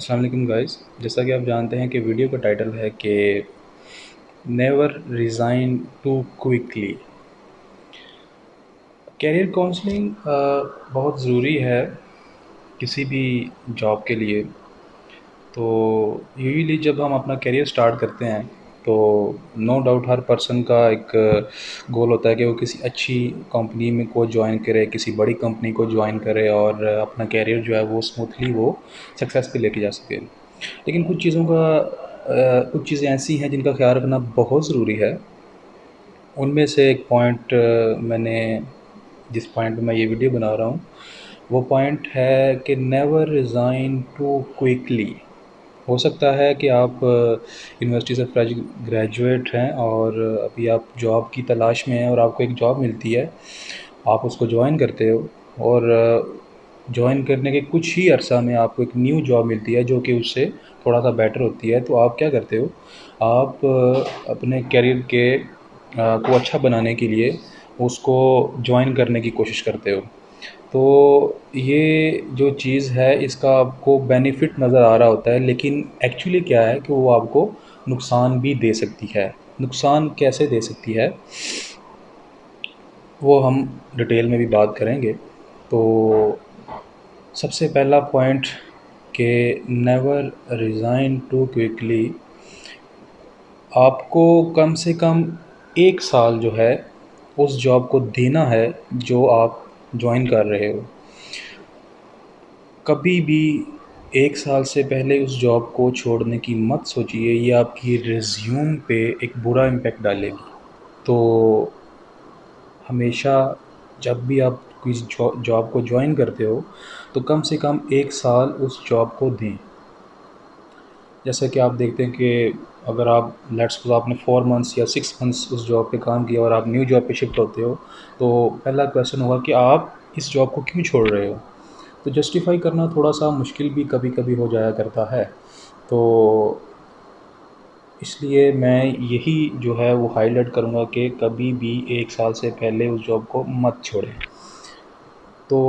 अस्सलाम वालेकुम गाइस। जैसा कि आप जानते हैं कि वीडियो का टाइटल है कि never resign too quickly. Career counselling बहुत ज़रूरी है किसी भी जॉब के लिए। तो यूजुअली जब हम अपना करियर स्टार्ट करते हैं तो नो डाउट हर पर्सन का एक गोल होता है कि वो किसी अच्छी कंपनी में को ज्वाइन करे, किसी बड़ी कंपनी को ज्वाइन करे और अपना करियर जो है वो स्मूथली वो सक्सेस पे लेके जा सके। लेकिन कुछ चीज़ें ऐसी हैं जिनका ख्याल रखना बहुत ज़रूरी है। उनमें से एक पॉइंट मैंने जिस पॉइंट पे मैं ये वीडियो बना रहा हूँ वो पॉइंट है कि नेवर रिज़ाइन टू क्विकली। हो सकता है कि आप यूनिवर्सिटी से फ्रेश ग्रेजुएट हैं और अभी आप जॉब की तलाश में हैं और आपको एक जॉब मिलती है, आप उसको ज्वाइन करते हो और ज्वाइन करने के कुछ ही अरसा में आपको एक न्यू जॉब मिलती है जो कि उससे थोड़ा सा बेटर होती है। तो आप क्या करते हो, आप अपने करियर को अच्छा बनाने के लिए उसको ज्वाइन करने की कोशिश करते हो। तो ये जो चीज़ है इसका आपको बेनिफिट नज़र आ रहा होता है, लेकिन एक्चुअली क्या है कि वो आपको नुकसान भी दे सकती है। नुकसान कैसे दे सकती है वो हम डिटेल में भी बात करेंगे। तो सबसे पहला पॉइंट कि नेवर रिज़ाइन टू क्विकली। आपको कम से कम 1 साल जो है उस जॉब को देना है जो आप जॉइन कर रहे हो। कभी भी 1 साल से पहले उस जॉब को छोड़ने की मत सोचिए, ये आपकी रिज़्यूम पे एक बुरा इम्पैक्ट डालेगी। तो हमेशा जब भी आप किसी जॉब को जॉइन करते हो तो कम से कम 1 साल उस जॉब को दें। जैसे कि आप देखते हैं कि अगर आप लेट्स सपोज़ आपने 4 मंथ्स या 6 मंथ्स उस जॉब पे काम किया और आप न्यू जॉब पे शिफ्ट होते हो, तो पहला क्वेश्चन होगा कि आप इस जॉब को क्यों छोड़ रहे हो? तो जस्टिफ़ाई करना थोड़ा-सा मुश्किल भी कभी-कभी हो जाया करता है। तो इसलिए मैं यही जो है वो हाइलाइट करूँगा कि कभी भी 1 साल से पहले उस जॉब को मत छोड़ें। तो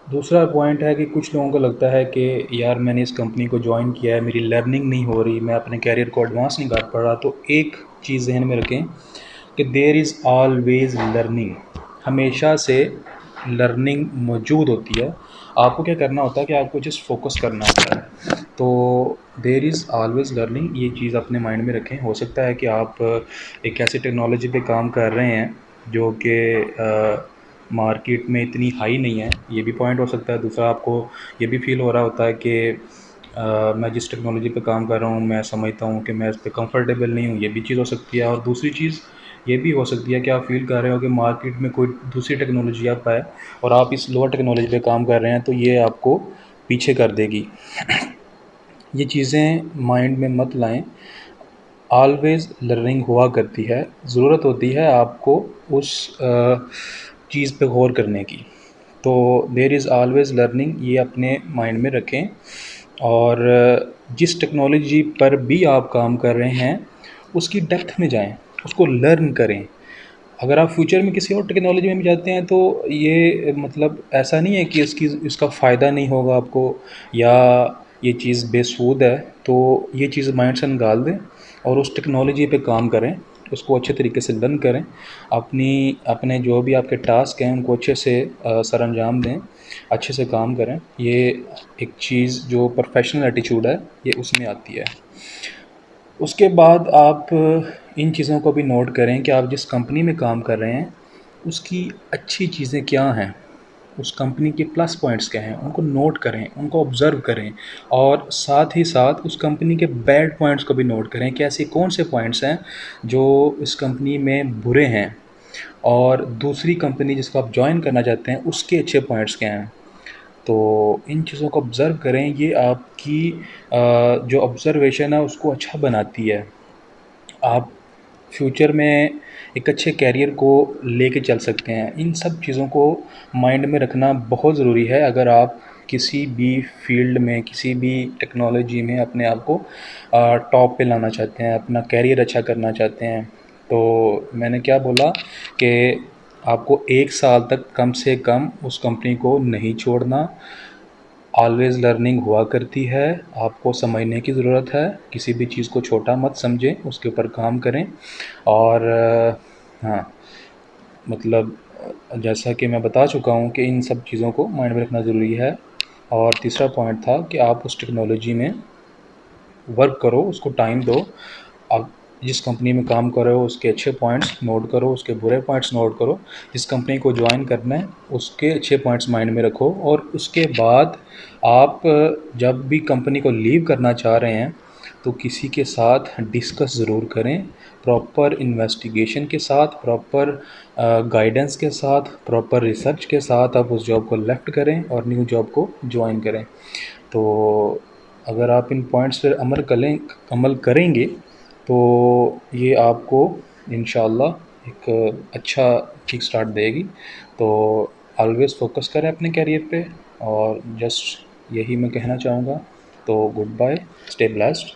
दूसरा पॉइंट है कि कुछ लोगों को लगता है कि यार मैंने इस कंपनी को जॉइन किया है, मेरी लर्निंग नहीं हो रही, मैं अपने करियर को एडवांस नहीं कर पा रहा। तो एक चीज़ ज़हन में रखें कि देयर इज़ ऑलवेज़ लर्निंग। हमेशा से लर्निंग मौजूद होती है। आपको क्या करना होता है कि आपको जस्ट फोकस करना होता है। तो देयर इज़ ऑलवेज़ लर्निंग, ये चीज़ अपने माइंड में रखें। हो सकता है कि आप एक ऐसी टेक्नोलॉजी पे काम कर रहे हैं जो कि मार्केट में इतनी हाई नहीं है, ये भी पॉइंट हो सकता है। दूसरा, आपको ये भी फ़ील हो रहा होता है कि मैं जिस टेक्नोलॉजी पे काम कर रहा हूँ मैं समझता हूँ कि मैं इस पे कंफर्टेबल नहीं हूँ, ये भी चीज़ हो सकती है। और दूसरी चीज़ ये भी हो सकती है कि आप फ़ील कर रहे हो कि मार्केट में कोई दूसरी टेक्नोलॉजी आप पाए और आप इस लोअर टेक्नोलॉजी पे काम कर रहे हैं, तो ये आपको पीछे कर देगी। ये चीज़ें माइंड में मत लाएं। ऑलवेज़ लर्निंग हुआ करती है, ज़रूरत होती है आपको उस चीज़ पे गौर करने की। तो देयर इज़ ऑलवेज़ लर्निंग, ये अपने माइंड में रखें। और जिस टेक्नोलॉजी पर भी आप काम कर रहे हैं उसकी डेप्थ में जाएं, उसको लर्न करें। अगर आप फ्यूचर में किसी और टेक्नोलॉजी में भी जाते हैं तो ये मतलब ऐसा नहीं है कि इसका फ़ायदा नहीं होगा आपको या ये चीज़ बेसूद है। तो ये चीज़ माइंड से निकाल दें और उस टेक्नोलॉजी पे काम करें, उसको अच्छे तरीके से लर्न करें। अपने जो भी आपके टास्क हैं उनको अच्छे से सरअंजाम दें, अच्छे से काम करें। ये एक चीज़ जो प्रोफेशनल एटीट्यूड है ये उसमें आती है। उसके बाद आप इन चीज़ों को भी नोट करें कि आप जिस कंपनी में काम कर रहे हैं उसकी अच्छी चीज़ें क्या हैं, उस कंपनी के प्लस पॉइंट्स क्या हैं, उनको नोट करें, उनको ऑब्ज़र्व करें। और साथ ही साथ उस कंपनी के बैड पॉइंट्स को भी नोट करें कि ऐसे कौन से पॉइंट्स हैं जो इस कंपनी में बुरे हैं और दूसरी कंपनी जिसको आप जॉइन करना चाहते हैं उसके अच्छे पॉइंट्स क्या हैं। तो इन चीज़ों को ऑब्ज़र्व करें, ये आपकी जो ऑब्ज़र्वेशन है उसको अच्छा बनाती है। आप फ्यूचर में एक अच्छे करियर को लेके चल सकते हैं। इन सब चीज़ों को माइंड में रखना बहुत ज़रूरी है अगर आप किसी भी फील्ड में, किसी भी टेक्नोलॉजी में अपने आप को टॉप पे लाना चाहते हैं, अपना करियर अच्छा करना चाहते हैं। तो मैंने क्या बोला कि आपको 1 साल तक कम से कम उस कंपनी को नहीं छोड़ना। ऑलवेज़ लर्निंग हुआ करती है, आपको समझने की ज़रूरत है, किसी भी चीज़ को छोटा मत समझें, उसके ऊपर काम करें। और हाँ, मतलब जैसा कि मैं बता चुका हूँ कि इन सब चीज़ों को माइंड में रखना ज़रूरी है। और तीसरा पॉइंट था कि आप उस टेक्नोलॉजी में वर्क करो, उसको टाइम दो। आप जिस कंपनी में काम कर रहे हो उसके अच्छे पॉइंट्स नोट करो, उसके बुरे पॉइंट्स नोट करो। जिस कंपनी को ज्वाइन करना है उसके अच्छे पॉइंट्स माइंड में रखो, और उसके बाद आप जब भी कंपनी को लीव करना चाह रहे हैं तो किसी के साथ डिस्कस ज़रूर करें, प्रॉपर इन्वेस्टिगेशन के साथ, प्रॉपर गाइडेंस के साथ, प्रॉपर रिसर्च के साथ आप उस जॉब को लेफ़्ट करें और न्यू जॉब को ज्वाइन करें। तो अगर आप इन पॉइंट्स पर अमल करेंगे तो ये आपको इंशाल्लाह एक अच्छा किक स्टार्ट देगी। तो ऑलवेज़ फ़ोकस करें अपने करियर पे, और जस्ट यही मैं कहना चाहूँगा। तो गुड बाय, स्टे ब्लेस्ड।